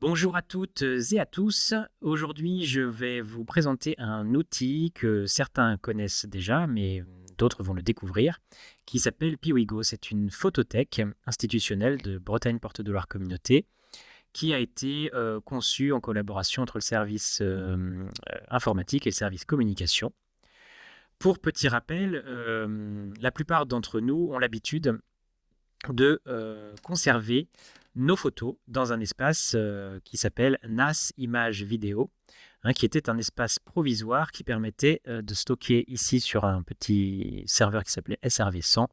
Bonjour à toutes et à tous. Aujourd'hui, je vais vous présenter un outil que certains connaissent déjà, mais d'autres vont le découvrir, qui s'appelle Piwigo. C'est une photothèque institutionnelle de Bretagne Porte de Loire Communauté qui a été conçue en collaboration entre le service informatique et le service communication. Pour petit rappel, la plupart d'entre nous ont l'habitude de conserver nos photos dans un espace qui s'appelle NAS Images Vidéo, qui était un espace provisoire qui permettait de stocker ici sur un petit serveur qui s'appelait SRV100.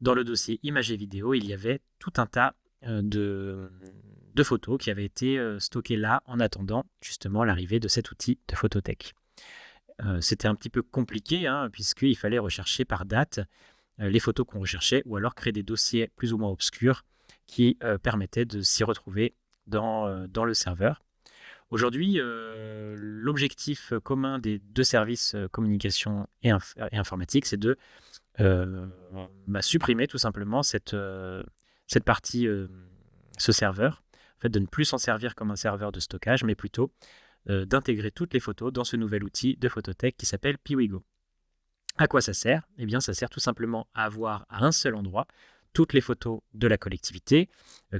Dans le dossier Images et Vidéo, il y avait tout un tas de photos qui avaient été stockées là en attendant justement l'arrivée de cet outil de photothèque. C'était un petit peu compliqué puisqu'il fallait rechercher par date les photos qu'on recherchait ou alors créer des dossiers plus ou moins obscurs qui permettaient de s'y retrouver dans le serveur. Aujourd'hui, l'objectif commun des deux services communication et informatique, c'est de supprimer tout simplement cette partie, ce serveur, en fait, de ne plus s'en servir comme un serveur de stockage, mais plutôt d'intégrer toutes les photos dans ce nouvel outil de photothèque qui s'appelle Piwigo. À quoi ça sert? Eh bien, ça sert tout simplement à avoir à un seul endroit toutes les photos de la collectivité,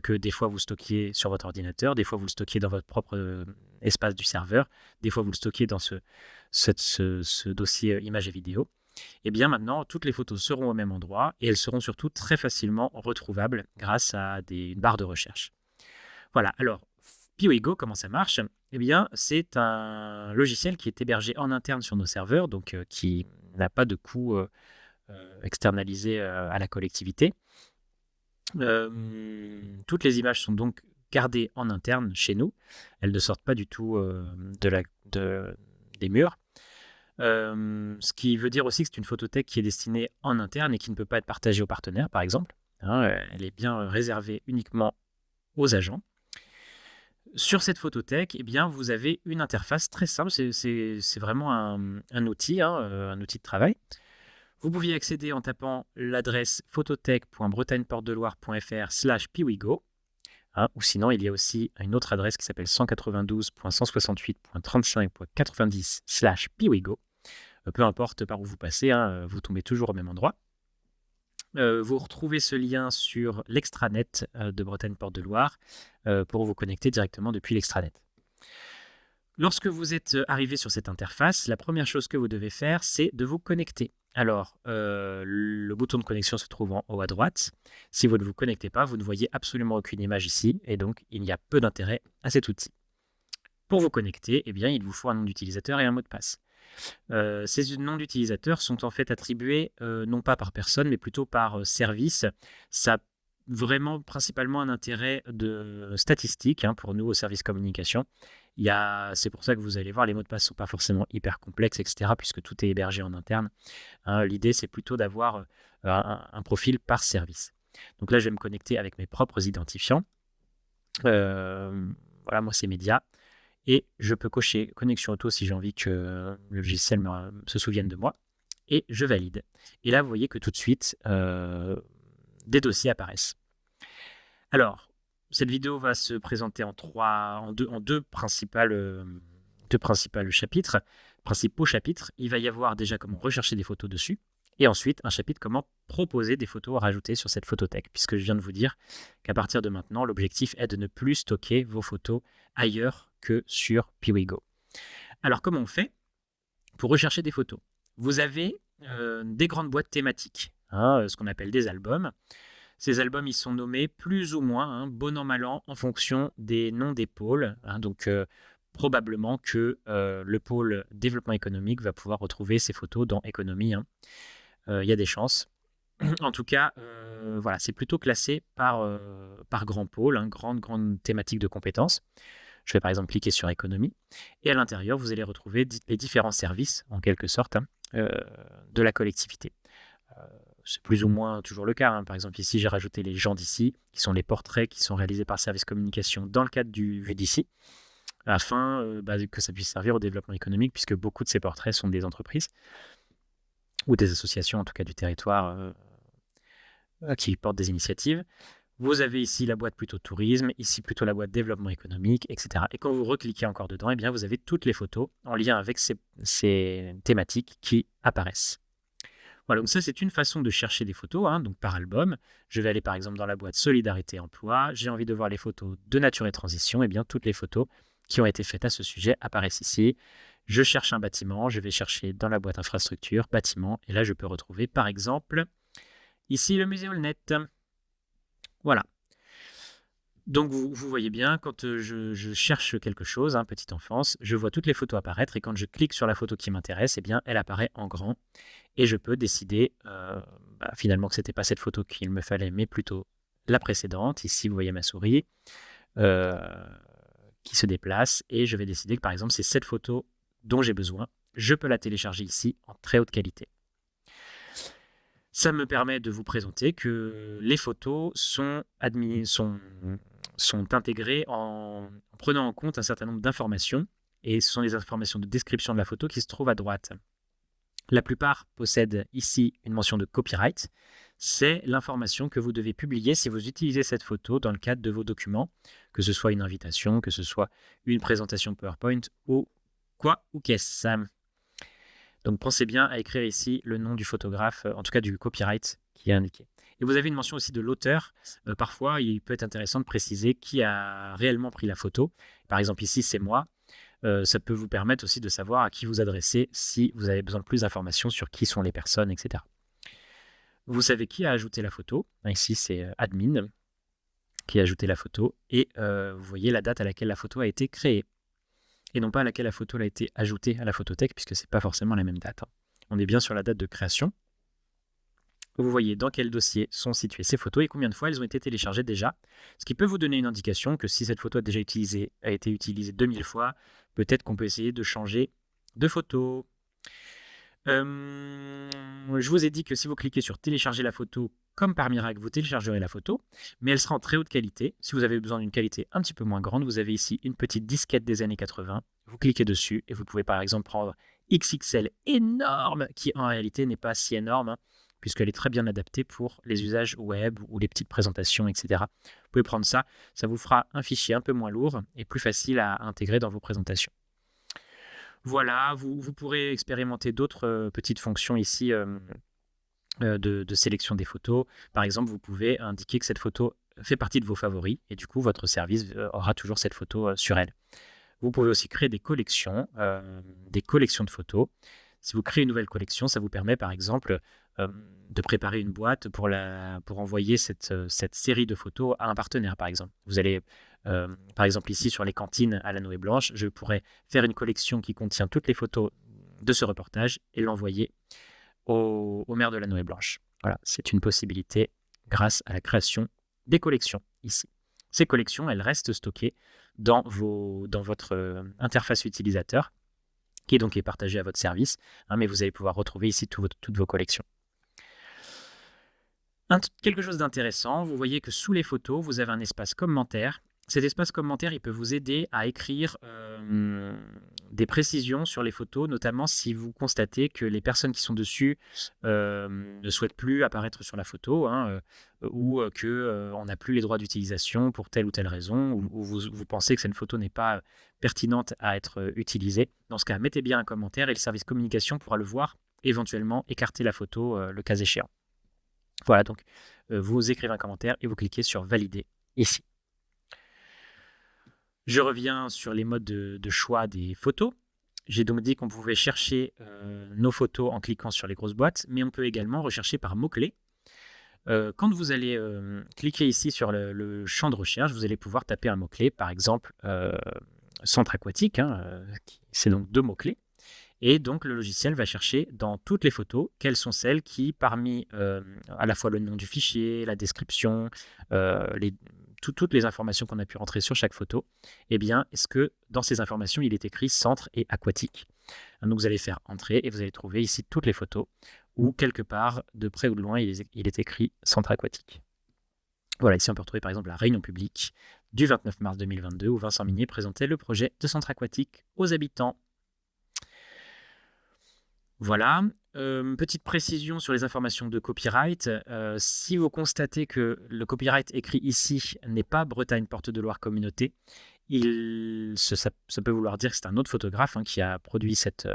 que des fois vous stockiez sur votre ordinateur, des fois vous le stockiez dans votre propre espace du serveur, des fois vous le stockiez dans ce dossier images et vidéos. Eh bien maintenant, toutes les photos seront au même endroit et elles seront surtout très facilement retrouvables grâce à des barres de recherche. Voilà, alors Piwigo, comment ça marche? Eh bien, c'est un logiciel qui est hébergé en interne sur nos serveurs, donc qui n'a pas de coût externalisé à la collectivité. Toutes les images sont donc gardées en interne chez nous. Elles ne sortent pas du tout des murs. Ce qui veut dire aussi que c'est une photothèque qui est destinée en interne et qui ne peut pas être partagée aux partenaires, par exemple. Elle est bien réservée uniquement aux agents. Sur cette photothèque, eh bien, vous avez une interface très simple. C'est vraiment un outil, un outil de travail. Vous pouviez accéder en tapant l'adresse photothèque.bretagneportedeloire.fr/piwigo. Ou sinon, il y a aussi une autre adresse qui s'appelle 192.168.35.90/piwigo. Peu importe par où vous passez, vous tombez toujours au même endroit. Vous retrouvez ce lien sur l'extranet de Bretagne Porte de Loire pour vous connecter directement depuis l'extranet. Lorsque vous êtes arrivé sur cette interface, la première chose que vous devez faire, c'est de vous connecter. Alors, le bouton de connexion se trouve en haut à droite. Si vous ne vous connectez pas, vous ne voyez absolument aucune image ici, et donc il y a peu d'intérêt à cet outil. Pour vous connecter, eh bien, il vous faut un nom d'utilisateur et un mot de passe. Ces noms d'utilisateurs sont en fait attribués non pas par personne, mais plutôt par service. Ça a vraiment principalement un intérêt de statistique pour nous au service communication. C'est pour ça que vous allez voir, les mots de passe ne sont pas forcément hyper complexes, etc., puisque tout est hébergé en interne. L'idée, c'est plutôt d'avoir un profil par service. Donc là, je vais me connecter avec mes propres identifiants. Voilà, moi, c'est Média. Et je peux cocher connexion auto si j'ai envie que le logiciel se souvienne de moi. Et je valide. Et là, vous voyez que tout de suite, des dossiers apparaissent. Alors, cette vidéo va se présenter en deux principaux chapitres. Il va y avoir déjà comment rechercher des photos dessus. Et ensuite, un chapitre comment proposer des photos à rajouter sur cette photothèque. Puisque je viens de vous dire qu'à partir de maintenant, l'objectif est de ne plus stocker vos photos ailleurs que sur Piwigo. Alors, comment on fait pour rechercher des photos? Vous avez des grandes boîtes thématiques, ce qu'on appelle des albums. Ces albums, ils sont nommés plus ou moins, bon an, mal an, en fonction des noms des pôles. Donc, probablement que le pôle développement économique va pouvoir retrouver ces photos dans économie. Il y a des chances. En tout cas, voilà, c'est plutôt classé par grand pôle, grande thématique de compétences. Je vais par exemple cliquer sur économie. Et à l'intérieur, vous allez retrouver les différents services, en quelque sorte, de la collectivité. C'est plus ou moins toujours le cas. Par exemple, ici, j'ai rajouté les gens d'ici, qui sont les portraits qui sont réalisés par Service Communication dans le cadre du d'ici, afin que ça puisse servir au développement économique, puisque beaucoup de ces portraits sont des entreprises, ou des associations, en tout cas du territoire, qui portent des initiatives. Vous avez ici la boîte plutôt tourisme, ici plutôt la boîte développement économique, etc. Et quand vous recliquez encore dedans, eh bien, vous avez toutes les photos en lien avec ces thématiques qui apparaissent. Voilà, donc ça, c'est une façon de chercher des photos, hein, donc par album. Je vais aller par exemple dans la boîte Solidarité Emploi. J'ai envie de voir les photos de nature et transition. Eh bien, toutes les photos qui ont été faites à ce sujet apparaissent ici. Je cherche un bâtiment. Je vais chercher dans la boîte infrastructure, bâtiment. Et là, je peux retrouver par exemple ici le musée Aulnet. Voilà. Donc vous voyez bien, quand je cherche quelque chose, hein, petite enfance, je vois toutes les photos apparaître et quand je clique sur la photo qui m'intéresse, eh bien, elle apparaît en grand et je peux décider finalement que ce n'était pas cette photo qu'il me fallait, mais plutôt la précédente. Ici, vous voyez ma souris qui se déplace et je vais décider que par exemple, c'est cette photo dont j'ai besoin. Je peux la télécharger ici en très haute qualité. Ça me permet de vous présenter que les photos sont intégrées en prenant en compte un certain nombre d'informations, et ce sont les informations de description de la photo qui se trouvent à droite. La plupart possèdent ici une mention de copyright. C'est l'information que vous devez publier si vous utilisez cette photo dans le cadre de vos documents, que ce soit une invitation, que ce soit une présentation PowerPoint ou quoi ou qu'est-ce. Donc pensez bien à écrire ici le nom du photographe, en tout cas du copyright qui est indiqué. Et vous avez une mention aussi de l'auteur. Parfois, il peut être intéressant de préciser qui a réellement pris la photo. Par exemple, ici, c'est moi. Ça peut vous permettre aussi de savoir à qui vous adresser si vous avez besoin de plus d'informations sur qui sont les personnes, etc. Vous savez qui a ajouté la photo. Ici, c'est admin qui a ajouté la photo. Et vous voyez la date à laquelle la photo a été créée. Et non pas à laquelle la photo a été ajoutée à la photothèque, puisque ce n'est pas forcément la même date. On est bien sur la date de création. Vous voyez dans quel dossier sont situées ces photos et combien de fois elles ont été téléchargées déjà, ce qui peut vous donner une indication que si cette photo a été utilisée 2000 fois, peut-être qu'on peut essayer de changer de photo. Je vous ai dit que si vous cliquez sur télécharger la photo, comme par miracle, vous téléchargerez la photo, mais elle sera en très haute qualité. Si vous avez besoin d'une qualité un petit peu moins grande, vous avez ici une petite disquette des années 80. Vous cliquez dessus et vous pouvez par exemple prendre XXL énorme, qui en réalité n'est pas si énorme, hein, puisqu'elle est très bien adaptée pour les usages web ou les petites présentations, etc. Vous pouvez prendre ça, ça vous fera un fichier un peu moins lourd et plus facile à intégrer dans vos présentations. Voilà, vous pourrez expérimenter d'autres petites fonctions ici de sélection des photos. Par exemple, vous pouvez indiquer que cette photo fait partie de vos favoris et du coup, votre service aura toujours cette photo sur elle. Vous pouvez aussi créer des collections de photos. Si vous créez une nouvelle collection, ça vous permet par exemple de préparer une boîte pour envoyer cette série de photos à un partenaire, par exemple. Vous allez, par exemple ici sur les cantines à la Noé Blanche, je pourrais faire une collection qui contient toutes les photos de ce reportage et l'envoyer au maire de la Noé Blanche. Voilà, c'est une possibilité grâce à la création des collections ici. Ces collections, elles restent stockées dans votre interface utilisateur, qui donc est partagée à votre service, hein, mais vous allez pouvoir retrouver ici toutes vos collections. Quelque chose d'intéressant, vous voyez que sous les photos, vous avez un espace commentaire. Cet espace commentaire, il peut vous aider à écrire des précisions sur les photos, notamment si vous constatez que les personnes qui sont dessus ne souhaitent plus apparaître sur la photo, hein, ou qu'on n'a plus les droits d'utilisation pour telle ou telle raison, ou vous pensez que cette photo n'est pas pertinente à être utilisée. Dans ce cas, mettez bien un commentaire et le service communication pourra le voir, éventuellement écarter la photo le cas échéant. Voilà, donc vous écrivez un commentaire et vous cliquez sur valider ici. Je reviens sur les modes de choix des photos. J'ai donc dit qu'on pouvait chercher nos photos en cliquant sur les grosses boîtes, mais on peut également rechercher par mots-clés. Quand vous allez cliquer ici sur le champ de recherche, vous allez pouvoir taper un mot-clé, par exemple centre aquatique, hein, c'est donc 2 mots-clés. Et donc, le logiciel va chercher dans toutes les photos quelles sont celles qui, parmi à la fois le nom du fichier, la description, toutes les informations qu'on a pu rentrer sur chaque photo, eh bien, est-ce que dans ces informations, il est écrit centre et aquatique. Donc, vous allez faire entrer et vous allez trouver ici toutes les photos où, quelque part, de près ou de loin, il est écrit centre aquatique. Voilà, ici, on peut retrouver par exemple la réunion publique du 29 mars 2022 où Vincent Minier présentait le projet de centre aquatique aux habitants. Voilà, petite précision sur les informations de copyright. Si vous constatez que le copyright écrit ici n'est pas Bretagne Porte de Loire Communauté, ça peut vouloir dire que c'est un autre photographe qui a produit cette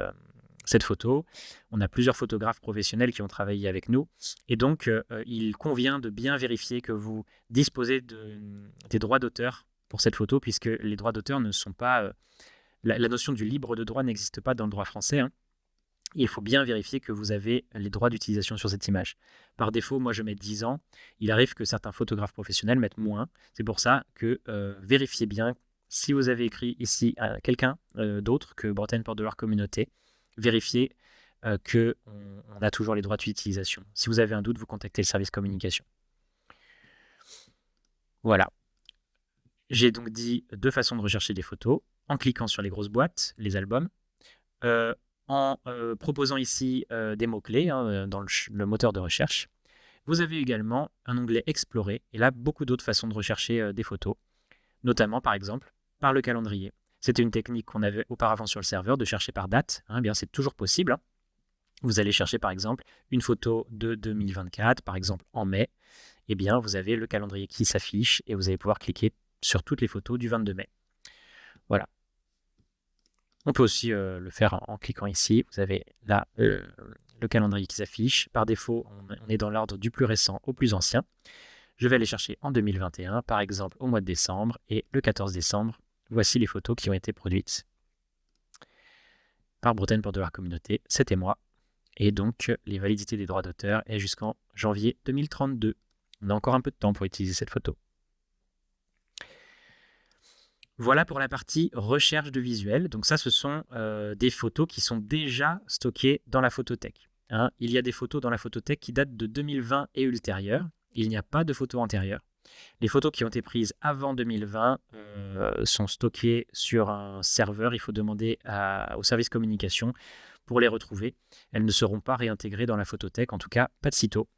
photo. On a plusieurs photographes professionnels qui ont travaillé avec nous. Et donc, il convient de bien vérifier que vous disposez des droits d'auteur pour cette photo, puisque les droits d'auteur ne sont pas... la notion du libre de droit n'existe pas dans le droit français. Il faut bien vérifier que vous avez les droits d'utilisation sur cette image. Par défaut, moi je mets 10 ans. Il arrive que certains photographes professionnels mettent moins. C'est pour ça que vérifiez bien si vous avez écrit ici à quelqu'un d'autre que Bretagne Porte de Loire Communauté. Vérifiez qu'on a toujours les droits d'utilisation. Si vous avez un doute, vous contactez le service communication. Voilà. J'ai donc dit 2 façons de rechercher des photos. En cliquant sur les grosses boîtes, les albums, en proposant ici des mots-clés dans le moteur de recherche. Vous avez également un onglet Explorer, et là, beaucoup d'autres façons de rechercher des photos, notamment, par exemple, par le calendrier. C'était une technique qu'on avait auparavant sur le serveur, de chercher par date. Bien, c'est toujours possible. Vous allez chercher, par exemple, une photo de 2024, par exemple en mai. Eh bien, vous avez le calendrier qui s'affiche, et vous allez pouvoir cliquer sur toutes les photos du 22 mai. Voilà. On peut aussi le faire en cliquant ici. Vous avez là le calendrier qui s'affiche. Par défaut, on est dans l'ordre du plus récent au plus ancien. Je vais aller chercher en 2021, par exemple au mois de décembre. Et le 14 décembre, voici les photos qui ont été produites par Bretagne Porte de Loire Communauté. C'était moi. Et donc, les validités des droits d'auteur est jusqu'en janvier 2032. On a encore un peu de temps pour utiliser cette photo. Voilà pour la partie recherche de visuels. Donc ça, ce sont des photos qui sont déjà stockées dans la photothèque. Il y a des photos dans la photothèque qui datent de 2020 et ultérieures. Il n'y a pas de photos antérieures. Les photos qui ont été prises avant 2020 sont stockées sur un serveur. Il faut demander au service communication pour les retrouver. Elles ne seront pas réintégrées dans la photothèque, en tout cas pas de sitôt.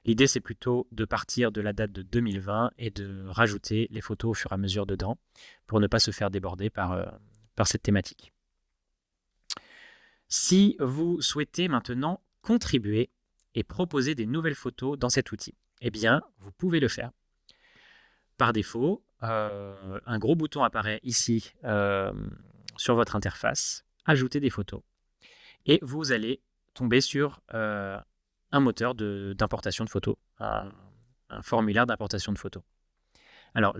L'idée, c'est plutôt de partir de la date de 2020 et de rajouter les photos au fur et à mesure dedans pour ne pas se faire déborder par cette thématique. Si vous souhaitez maintenant contribuer et proposer des nouvelles photos dans cet outil, eh bien, vous pouvez le faire. Par défaut, un gros bouton apparaît ici sur votre interface, « Ajouter des photos ». Et vous allez tomber sur un moteur d'importation de photos, un formulaire d'importation de photos. Alors,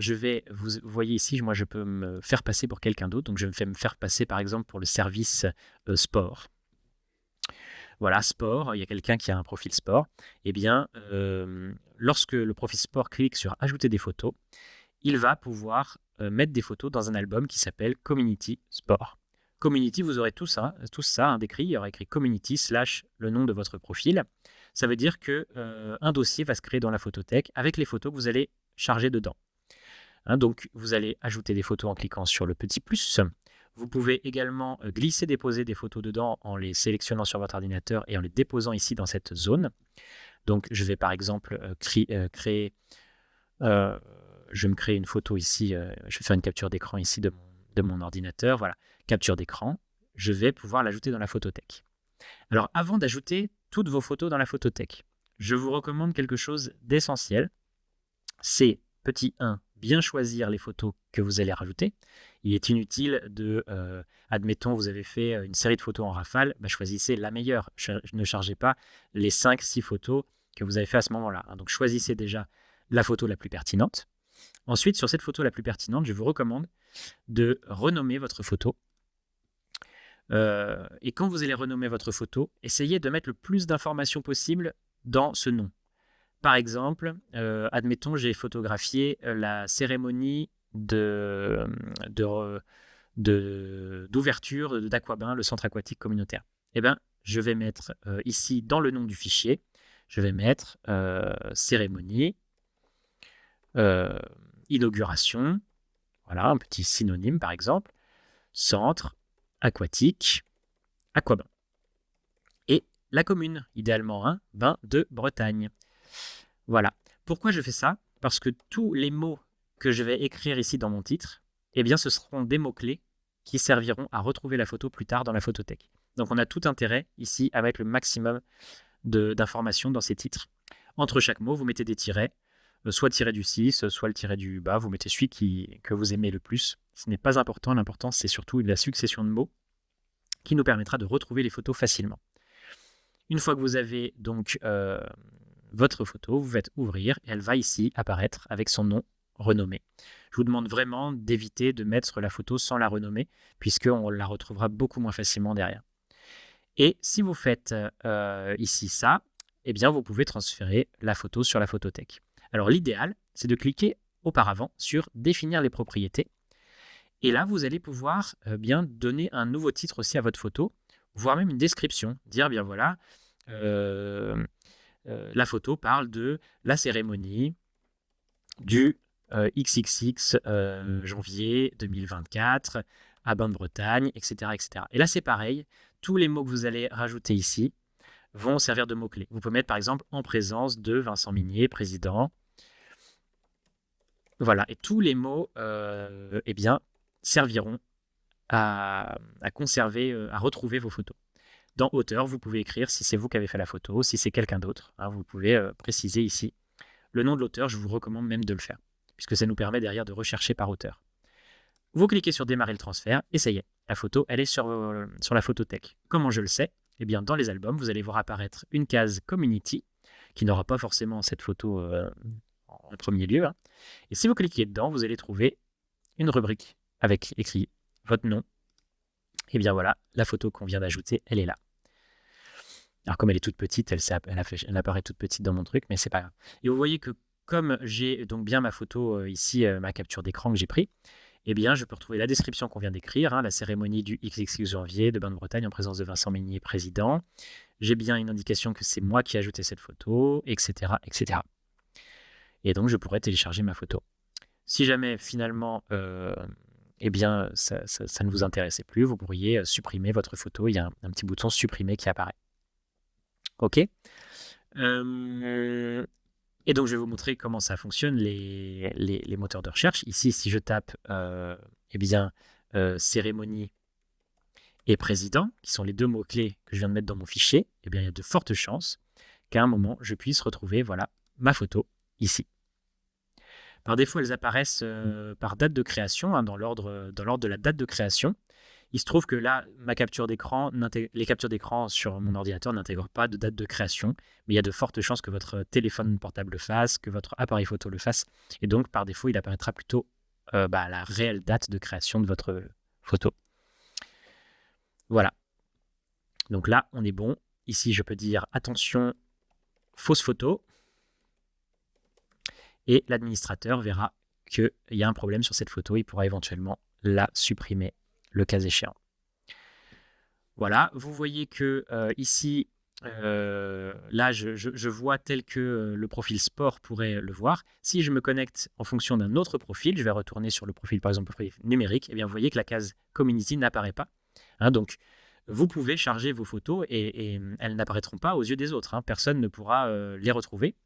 vous voyez ici, moi je peux me faire passer pour quelqu'un d'autre, donc je vais me faire passer par exemple pour le service sport. Voilà, sport, il y a quelqu'un qui a un profil sport. Eh bien, lorsque le profil sport clique sur ajouter des photos, il va pouvoir mettre des photos dans un album qui s'appelle Community Sport. Community, vous aurez tout ça décrit. Il y aura écrit Community / le nom de votre profil. Ça veut dire qu'un dossier va se créer dans la photothèque avec les photos que vous allez charger dedans. Donc, vous allez ajouter des photos en cliquant sur le petit plus. Vous pouvez également glisser-déposer des photos dedans en les sélectionnant sur votre ordinateur et en les déposant ici dans cette zone. Donc, je vais par exemple je vais me créer une photo ici. Je vais faire une capture d'écran ici de mon ordinateur. Voilà, capture d'écran. Je vais pouvoir l'ajouter dans la photothèque. Alors, avant d'ajouter toutes vos photos dans la photothèque, je vous recommande quelque chose d'essentiel. C'est, petit 1, bien choisir les photos que vous allez rajouter. Il est inutile de, admettons, vous avez fait une série de photos en rafale, choisissez la meilleure. Ne chargez pas les 5-6 photos que vous avez fait à ce moment-là. Donc, choisissez déjà la photo la plus pertinente. Ensuite, sur cette photo la plus pertinente, je vous recommande de renommer votre photo. Et quand vous allez renommer votre photo, essayez de mettre le plus d'informations possible dans ce nom. Par exemple, admettons, j'ai photographié la cérémonie d'ouverture d'Aquabain, le centre aquatique communautaire. Eh bien, je vais mettre ici, dans le nom du fichier, je vais mettre cérémonie, inauguration, voilà, un petit synonyme par exemple, centre aquatique, Aquabain. Et la commune, idéalement, bain de Bretagne. Voilà. Pourquoi je fais ça? Parce que tous les mots que je vais écrire ici dans mon titre, eh bien, ce seront des mots-clés qui serviront à retrouver la photo plus tard dans la photothèque. Donc, on a tout intérêt ici à mettre le maximum d'informations dans ces titres. Entre chaque mot, vous mettez des tirets, soit le tiret du 6, soit le tiret du bas. Vous mettez celui que vous aimez le plus. Ce n'est pas important. L'important, c'est surtout la succession de mots qui nous permettra de retrouver les photos facilement. Une fois que vous avez donc votre photo, vous faites ouvrir et elle va ici apparaître avec son nom renommé. Je vous demande vraiment d'éviter de mettre la photo sans la renommer puisqu'on la retrouvera beaucoup moins facilement derrière. Et si vous faites ici ça, eh bien vous pouvez transférer la photo sur la photothèque. Alors l'idéal, c'est de cliquer auparavant sur définir les propriétés. Et là, vous allez pouvoir bien donner un nouveau titre aussi à votre photo, voire même une description. Dire, bien voilà, la photo parle de la cérémonie du XXX janvier 2024 à Bain-de-Bretagne, etc., etc. Et là, c'est pareil. Tous les mots que vous allez rajouter ici vont servir de mots-clés. Vous pouvez mettre, par exemple, en présence de Vincent Minier, président. Voilà. Et tous les mots, eh bien, serviront à conserver, à retrouver vos photos. Dans Auteur, vous pouvez écrire si c'est vous qui avez fait la photo, si c'est quelqu'un d'autre. Hein, vous pouvez préciser ici le nom de l'auteur. Je vous recommande même de le faire, puisque ça nous permet derrière de rechercher par auteur. Vous cliquez sur démarrer le transfert et ça y est, la photo, elle est sur la photothèque. Comment je le sais? Eh bien, dans les albums, vous allez voir apparaître une case Community, qui n'aura pas forcément cette photo en premier lieu. Hein. Et si vous cliquez dedans, vous allez trouver une rubrique avec écrit votre nom. Et bien voilà, la photo qu'on vient d'ajouter, elle est là. Alors comme elle est toute petite, elle apparaît toute petite dans mon truc, mais c'est pas grave. Et vous voyez que comme j'ai donc bien ma photo ici, ma capture d'écran que j'ai pris, eh bien je peux retrouver la description qu'on vient d'écrire, hein, la cérémonie du XXX janvier de Bain-de-Bretagne en présence de Vincent Minier, président. J'ai bien une indication que c'est moi qui ai ajouté cette photo, etc., etc. Et donc je pourrais télécharger ma photo. Si jamais finalement eh bien, ça ne vous intéressait plus, vous pourriez supprimer votre photo. Il y a un petit bouton supprimer qui apparaît. OK. Et donc, je vais vous montrer comment ça fonctionne, les moteurs de recherche. Ici, si je tape eh bien, cérémonie et président, qui sont les deux mots-clés que je viens de mettre dans mon fichier, eh bien, il y a de fortes chances qu'à un moment, je puisse retrouver voilà, ma photo ici. Par défaut, elles apparaissent par date de création, hein, dans l'ordre de la date de création. Il se trouve que là, les captures d'écran sur mon ordinateur n'intègrent pas de date de création, mais il y a de fortes chances que votre téléphone portable le fasse, que votre appareil photo le fasse, et donc par défaut, il apparaîtra plutôt la réelle date de création de votre photo. Voilà. Donc là, on est bon. Ici, je peux dire attention, fausse photo. Et l'administrateur verra qu'il y a un problème sur cette photo. Il pourra éventuellement la supprimer, le cas échéant. Voilà, vous voyez que ici, là, je vois tel que le profil sport pourrait le voir. Si je me connecte en fonction d'un autre profil, je vais retourner sur le profil, par exemple, le profil numérique, et bien vous voyez que la case Community n'apparaît pas. Hein, donc, vous pouvez charger vos photos et elles n'apparaîtront pas aux yeux des autres. Hein. Personne ne pourra les retrouver.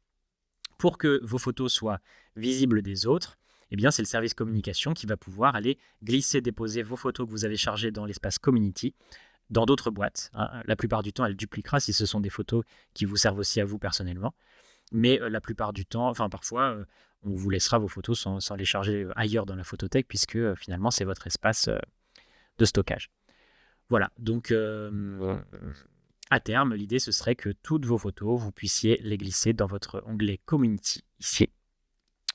Pour que vos photos soient visibles des autres, eh bien, c'est le service communication qui va pouvoir aller glisser, déposer vos photos que vous avez chargées dans l'espace Community dans d'autres boîtes. Hein. La plupart du temps, elle dupliquera si ce sont des photos qui vous servent aussi à vous personnellement. Mais la plupart du temps, enfin parfois, on vous laissera vos photos sans les charger ailleurs dans la photothèque puisque finalement, c'est votre espace de stockage. Voilà, donc à terme, l'idée, ce serait que toutes vos photos, vous puissiez les glisser dans votre onglet Community, ici.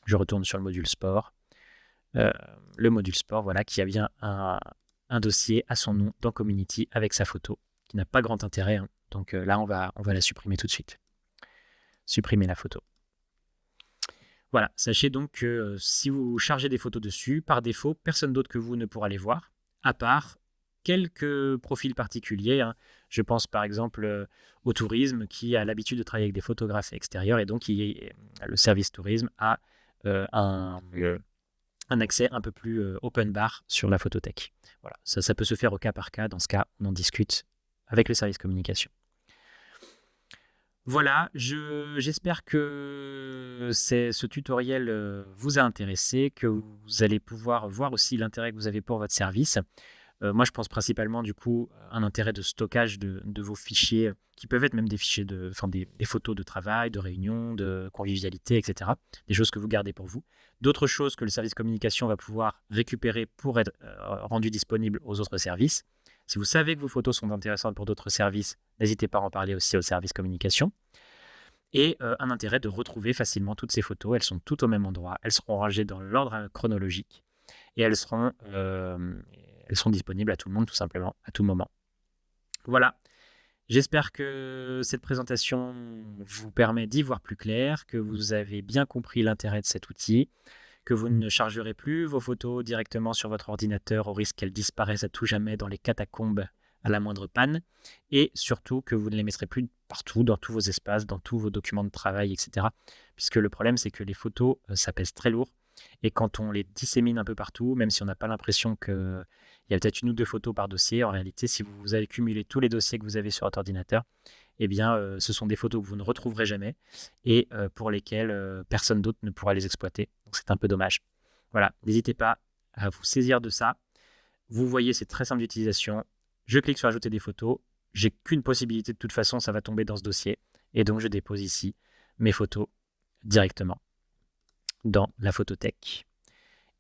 Je retourne sur le module Sport. Le module Sport, voilà, qui a bien un dossier à son nom dans Community avec sa photo, qui n'a pas grand intérêt. Hein. Donc là, on va la supprimer tout de suite. Supprimer la photo. Voilà, sachez donc que si vous chargez des photos dessus, par défaut, personne d'autre que vous ne pourra les voir, à part quelques profils particuliers. Hein. Je pense par exemple au tourisme qui a l'habitude de travailler avec des photographes extérieurs et donc le service tourisme a un accès un peu plus open bar sur la photothèque. Voilà, ça peut se faire au cas par cas. Dans ce cas, on en discute avec le service communication. Voilà, j'espère que ce tutoriel vous a intéressé, que vous allez pouvoir voir aussi l'intérêt que vous avez pour votre service. Moi, je pense principalement, du coup, à un intérêt de stockage de vos fichiers, qui peuvent être même des fichiers enfin, des photos de travail, de réunion, de convivialité, etc. Des choses que vous gardez pour vous. D'autres choses que le service communication va pouvoir récupérer pour être rendues disponibles aux autres services. Si vous savez que vos photos sont intéressantes pour d'autres services, n'hésitez pas à en parler aussi au service communication. Et un intérêt de retrouver facilement toutes ces photos. Elles sont toutes au même endroit. Elles seront rangées dans l'ordre chronologique. Et elles sont disponibles à tout le monde, tout simplement, à tout moment. Voilà. J'espère que cette présentation vous permet d'y voir plus clair, que vous avez bien compris l'intérêt de cet outil, que vous ne chargerez plus vos photos directement sur votre ordinateur au risque qu'elles disparaissent à tout jamais dans les catacombes à la moindre panne, et surtout que vous ne les mettrez plus partout, dans tous vos espaces, dans tous vos documents de travail, etc. Puisque le problème, c'est que les photos, ça pèse très lourd, et quand on les dissémine un peu partout, même si on n'a pas l'impression qu'il y a peut-être 1 ou 2 photos par dossier, en réalité, si vous avez cumulé tous les dossiers que vous avez sur votre ordinateur, eh bien, ce sont des photos que vous ne retrouverez jamais et pour lesquelles personne d'autre ne pourra les exploiter. Donc, c'est un peu dommage. Voilà, n'hésitez pas à vous saisir de ça. Vous voyez, c'est très simple d'utilisation. Je clique sur ajouter des photos. J'ai qu'une possibilité, de toute façon, ça va tomber dans ce dossier. Et donc, je dépose ici mes photos directement dans la photothèque.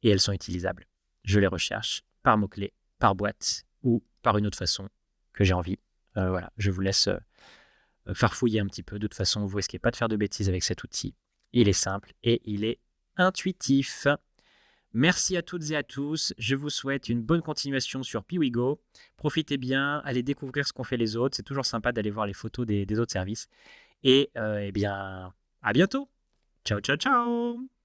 Et elles sont utilisables. Je les recherche par mots-clés, par boîte ou par une autre façon que j'ai envie. Voilà, je vous laisse farfouiller un petit peu. De toute façon, vous risquez pas de faire de bêtises avec cet outil. Il est simple et il est intuitif. Merci à toutes et à tous. Je vous souhaite une bonne continuation sur Piwigo. Profitez bien, allez découvrir ce qu'ont fait les autres. C'est toujours sympa d'aller voir les photos des autres services. Et eh bien, à bientôt. Ciao, ciao, ciao.